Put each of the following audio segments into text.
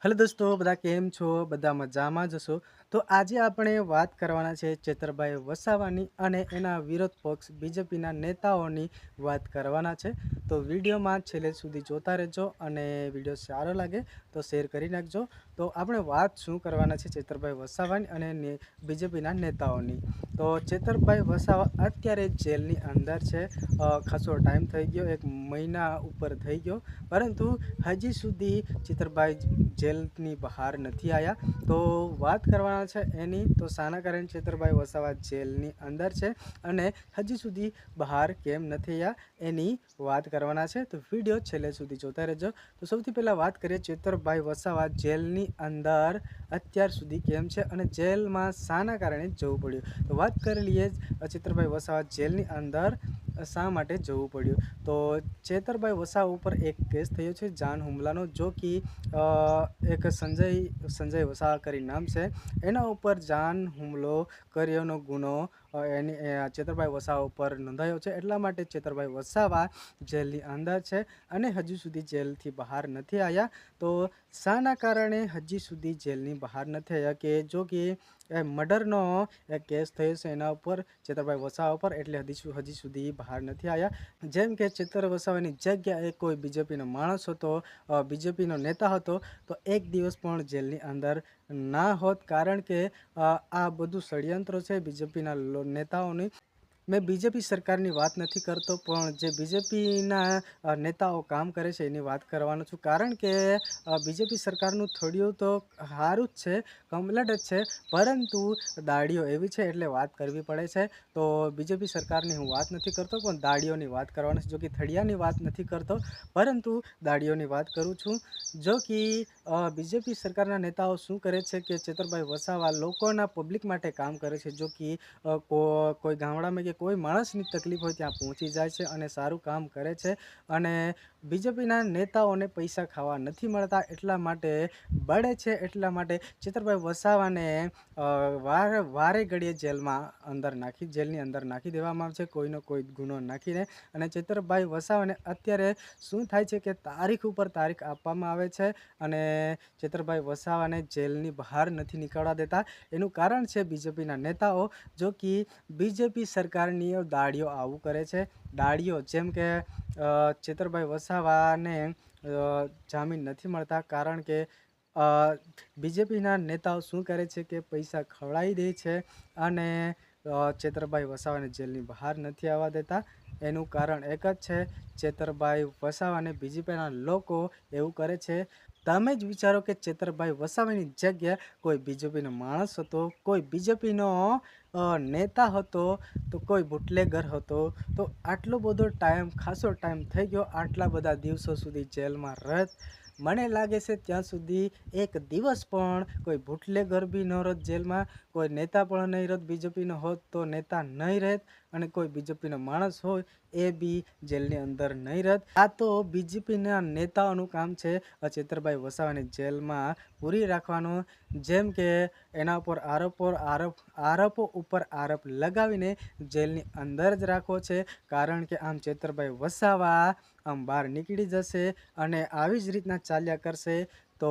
Hello दोस्तों बधा केम छो बधा मजामां ज हशो। तो आज આપણે વાત કરવાના છે ચેતરભાઈ વસાવાની અને એના વિરોધ પક્ષ બીજેપીના નેતાઓની વાત કરવાના છે। તો વિડીયોમાં છેલ્લે સુધી જોતા રહેજો અને વિડીયો સારો લાગે તો શેર કરી નાખજો। તો આપણે વાત શું કરવાના છે ચેતરભાઈ વસાવાની અને બીજેપીના નેતાઓની। તો ચેતરભાઈ વસાવા અત્યારે જેલની અંદર છે। ખાસો ટાઈમ થઈ ગયો, 1 મહિના ઉપર થઈ ગયો, પરંતુ હજી સુધી ચેતરભાઈ જેલની બહાર નથી આવ્યા। તો વાત કરવાના છે એની, તો શાના કારણે ચેતરભાઈ વસાવા જેલની અંદર છે અને હજી સુધી બહાર કેમ નથી આવ્યા એની વાત કરવાના છે। તો વિડીયો છેલ્લે સુધી જોતા રહેજો। તો સૌથી પહેલાં વાત કરીએ ચેતરભાઈ વસાવા જેલની અંદર અત્યાર સુધી કેમ છે અને જેલમાં શાના કારણે જવું પડ્યું। તો વાત કરી લઈએ ચેતરભાઈ વસાવા જેલની અંદર શા માટે જવું પડ્યું। તો ચેતરભાઈ વસાવા ઉપર એક કેસ થયો છે જાન હુમલાનો, જો કે એક સંજય વસાવા કરી નામ છે, એના ઉપર જાન હુમલો કર્યોનો ગુનો ચેતરભાઈ વસાવા ઉપર નોંધાયો છે। એટલા માટે ચેતરભાઈ વસાવા જેલની અંદર છે અને હજુ સુધી જેલથી બહાર નથી આવ્યા। તો શાના કારણે હજી સુધી જેલની બહાર નથી આવ્યા કે જો કે મર્ડરનો એક કેસ થયો છે એના ઉપર ચેતરભાઈ વસાવા ઉપર, એટલે હજી સુધી બહાર નથી આવ્યા। જેમ કે ચેતર વસાવાની જગ્યાએ કોઈ બીજેપીનો માણસ હતો, બીજેપીનો નેતા હતો, તો એક દિવસ પણ જેલની અંદર ના હોત, કારણ કે આ બધું ષડયંત્રો છે બીજેપીના નેતાઓની। मैं बीजेपी सरकारनी बात नहीं करतो, पण जे बीजेपीना नेताओं काम करे छे एनी बात करवानो छुं। कारण के बीजेपी सरकारनुं थोड़ियुं तो सारुं ज छे, कम्प्लीट ज छे, परंतु दाड़ीओ एवी छे एटले वात करवी पड़े छे। तो बीजेपी सरकारनी हूँ बात नहीं करतो, पण दाड़ीओनी बात करवानी छे। जो कि थड़ियानी बात नहीं करतो, परंतु दाड़ीओनी बात करूँ छूं। जो कि बीजेपी सरकारना नेताओ शुं करे छे कि चेतरभाई वसावा लोकोना पब्लिक माटे काम करे छे। जो कि कोई गामडामां के कोई माणसनी तकलीफ होय त्यां पहोंची जाय छे अने सारुं काम करे छे। अने बीजेपीना नेताओने पैसा खावा नथी मळता एटला माटे बळे छे, एटला माटे चेतरभाई वसावाने वारे घड़ीए जेलनी अंदर नाखी देवामां आवे छे, कोईनो कोई गुनो नाखीने। अने चेतरभाई वसावाने अत्यारे शुं थाय छे के तारीख उपर तारीख आपवामां आवे छे अने चेतरभाई वसावाने जेलनी बहार नथी निकळवा देता। एनुं कारण छे बीजेपीना नेताओ, जो कि बीजेपी सरकारनी दाड़ीओ आवुं करे छे। दाड़ीओ जेम के चेतरभाई वसावाने जामीन नहीं मळता, कारण के बीजेपीना नेताओ शुं करे छे के पैसा खवड़ावी दे छे अने चेतरभाई वसावाने जेलनी बहार नहीं आववा देता। एनुं कारण एक ज छे, चेतरभाई वसावाने बीजेपीना लोको एवुं करे छे। तमे ज विचारो कि चेतरभाई वसावानी जग्या कोई बीजेपीनो माणस हतो, कोई बीजेपीनो नेता हतो, तो कोई बुटलेगर हतो, तो आटलो बधो टाइम, खासो टाइम थई गयो, आटला बधा दिवसों सुधी जेलमां रहत। मने लागे छे त्यां सुधी एक दिवस पण कोई बुटलेगर बी न रहत जेलमां, कोई नेता पण नहीं रहत, बीजेपीनो होत तो नेता नहीं रहत, अने कोई बीजेपीनो माणस होय ए बी जेलनी अंदर नहीं रहत। आ तो बीजेपीना नेताओनुं काम छे चेतरभाई वसावाने जेलमां पूरी राखवानो। जेम के एना पर आरोपो उपर आरोप लगावीने जेलनी अंदर ज राखवो छे, कारण के आम चेतरभाई वसावा आम बहार निकળી जशे अने आवी ज रीतना चाल्या करशे तो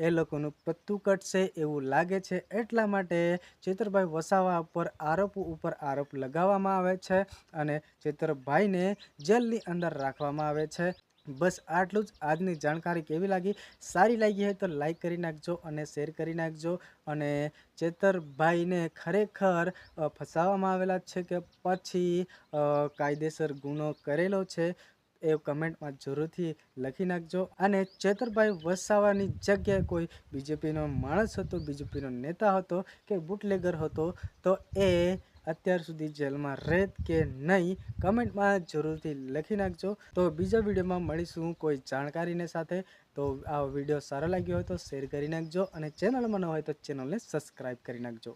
ए लोकोनुं पत्तुं कटशे एवुं लागे छे। एटला माटे चेतरभाई वसावा पर आरोप लगाववामां आवे छे अने चेतरभाईने जेलनी अंदर राखवामां आवे छे। बस आटलू ज। आजनी जानकारी केवी लागी? सारी लागी है तो लाइक करी नाखजो अने शेर करी नाखजो। अने चेतरभाईने खरेखर फसाववामां आवेला छे के पछी कायदेसर गुनो करेलो छे ए कमेंट में जरूरथी लखी नाखजो। अने चेतरभाई वसावानी जग्याए कोई बीजेपीनो माणस हतो, बीजेपीनो नेता हतो के बुटलेगर हतो, तो ए અત્યાર સુધી જેલમાં રહેત કે નહીં, કમેન્ટમાં જરૂરથી લખી નાખજો। તો બીજા વિડીયોમાં મળીશું કોઈ જાણકારીને સાથે। તો આ વિડીયો સારો લાગ્યો હોય તો શેર કરી નાખજો અને ચેનલમાં ન હોય તો ચેનલને સબસ્ક્રાઈબ કરી નાખજો।